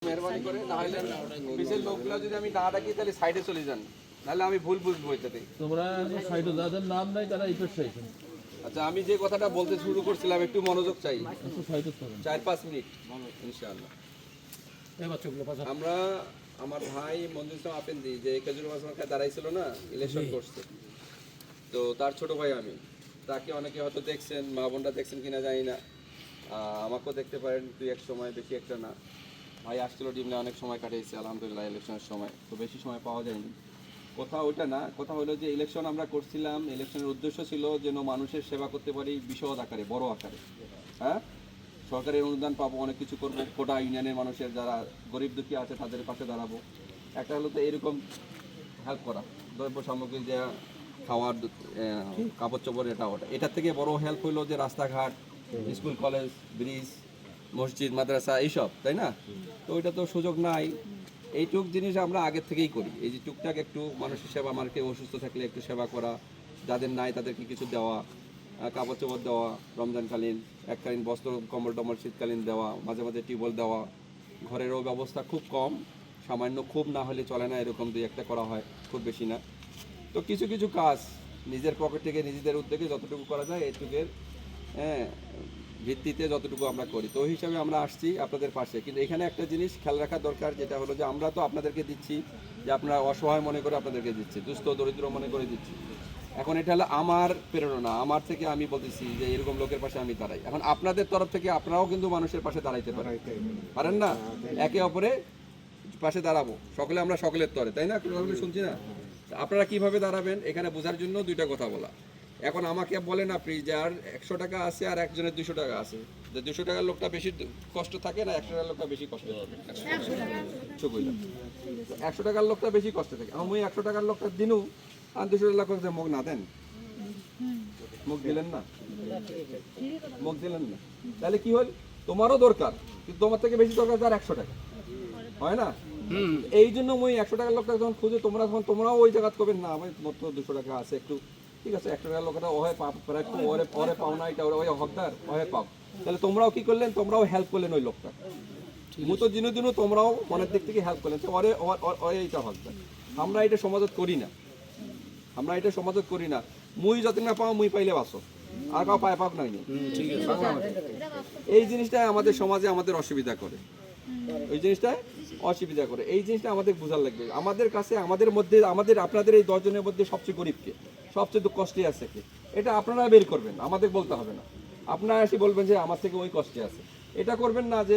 মেহরবানি করে, না হলে পিছের লোকগুলো যদি আমি না ডাকি তাহলে সাইডে চলে যান, নাহলে আমি ভুল বুঝবো এটাতে। তোমরা সাইডে যাদের নাম নাই তারা এই পাশে আইছেন। আচ্ছা, আমি যে কথাটা বলতে শুরু করছিলাম একটু মনোযোগ চাই, একটু সাইডে থাকেন। 4-5 মিনিট ইনশাআল্লাহ। আমরা আমার ভাই মঞ্জুর ইসলাম আপেন্দি যে কেজরিওয়াল সরকার দাঁড়াইছিল না, ইলেকশন করছে, তো তার ছোট ভাই আমি, তাকে অনেকে হয়তো দেখছেন, মা বোনরা দেখছেন কিনা জানি না, আমাকেও দেখতে পারেন তুই এক সময়, বেশি একটা না। ভাই আসছিল ডিমলে, অনেক সময় কাটিয়েছে আলহামদুলিল্লাহ ইলেকশনের সময়, তো বেশি সময় পাওয়া যায়নি। কথা ওইটা না, কথা হলো যে ইলেকশন আমরা করছিলাম, ইলেকশনের উদ্দেশ্য ছিল যেন মানুষের সেবা করতে পারি বিশদ আকারে, বড় আকারে। হ্যাঁ, সরকারের অনুদান পাবো, অনেক কিছু করবো, কোটা ইউনিয়নের মানুষের যারা গরিব দুঃখী আছে তাদের পাশে দাঁড়াবো। একটা হলো তো এরকম হেল্প করা, দ্রব্য সামগ্রী দেওয়া, খাওয়ার, কাপড় চোপড়, এটা ওটা। এটার থেকে বড় হেল্প হলো যে রাস্তাঘাট, স্কুল কলেজ, ব্রিজ, মসজিদ, মাদ্রাসা, এইসব, তাই না? তো ওইটা তো সুযোগ নাই। এইটুক জিনিস আমরা আগের থেকেই করি, এই যে টুকটাক একটু মানুষের সেবা, আমার কেউ অসুস্থ থাকলে একটু সেবা করা, যাদের নাই তাদেরকে কিছু দেওয়া, কাপড় চোপড় দেওয়া, রমজানকালীন এককালীন বস্ত্র, কম্বল টম্বল শীতকালীন দেওয়া, মাঝে মাঝে টিউবওয়েল দেওয়া, ঘরেরও ব্যবস্থা খুব কম, সামান্য, খুব না হলে চলে না, এরকম দুই একটা করা হয়, খুব বেশি না। তো কিছু কিছু কাজ নিজের পকেট থেকে, নিজেদের উদ্যোগে যতটুকু করা যায় এইটুকের ভিত্তিতে যতটুকু আমরা করি, তো ওই হিসাবে আমরা আসছি আপনাদের পাশে। কিন্তু এখানে একটা জিনিস খেয়াল রাখা দরকার, যেটা হলো যে আমরা তো আপনাদেরকে দিচ্ছি, যে আপনারা অসহায় মনে করে আপনাদেরকে দিচ্ছি, দুস্থ দরিদ্র মনে করে দিচ্ছি। এখন এটা হলো আমার প্রেরণা, আমার থেকে আমি বলতেছি যে এরকম লোকের পাশে আমি দাঁড়াই। এখন আপনাদের তরফ থেকে আপনারাও কিন্তু মানুষের পাশে দাঁড়াইতে পারেন না, একে অপরে পাশে দাঁড়াবো, সকলে আমরা সকলের তরে, তাই না? শুনছি না, আপনারা কিভাবে দাঁড়াবেন এখানে বোঝার জন্য দুইটা কথা বলা। এখন আমাকে বলেন আপনি যে আর 100 টাকা আছে আর একজনের 200 টাকা আছে, যে 200 টাকার লোকটা বেশি কষ্ট থাকে না 100 টাকার লোকটা বেশি কষ্ট থাকে? 100 টাকার লোকটা বেশি কষ্ট থাকে। আমি 100 টাকার লোকটা দিনু আর 200 টাকার লোকটা মুখ না দেন, মুখ দিলেন না, মুখ দিলেন না, তাহলে কি হল? তোমারও দরকার, কিন্তু তোমার থেকে বেশি দরকার যার 100 টাকা, হয় না? এই জন্য মই 100 টাকার লোকটা যখন খুঁজে, তোমরাও ওই জায়গা করবেন না, আমার মাত্র 200 টাকা আছে, একটু ঠিক আছে, 100 টাকার লোকটা ওহে একটু ওরে পাও না, এটা ওই হকদার ওহে পাও, তাহলে তোমরাও কি করলেন? তোমরাও হেল্প করলেন ওই লোকটা, মতো দিনও দিনও তোমরাও মনের দিক থেকে হেল্প করলেন, ওরে এইটা হকদার। আমরা এটা সমাজত করি না, আমরা এটা সমাজত করি না। মুই যত না পাও মুই পাইলে বাসো, আর কাউ পায় পাক নাই। এই জিনিসটাই আমাদের সমাজে আমাদের অসুবিধা করে, ওই জিনিসটা অসুবিধা করে। এই জিনিসটা আমাদের বোঝার লাগবে। আমাদের কাছে, আমাদের মধ্যে, আপনাদের এই 10 জনের মধ্যে সবচেয়ে গরিবকে, সবচেয়ে কষ্টে আছে কে, এটা আপনারা বের করবেন, আমাদের বলতে হবে না। আপনারা এসে বলবেন যে আমার থেকে ওই কষ্টে আছে, এটা করবেন না যে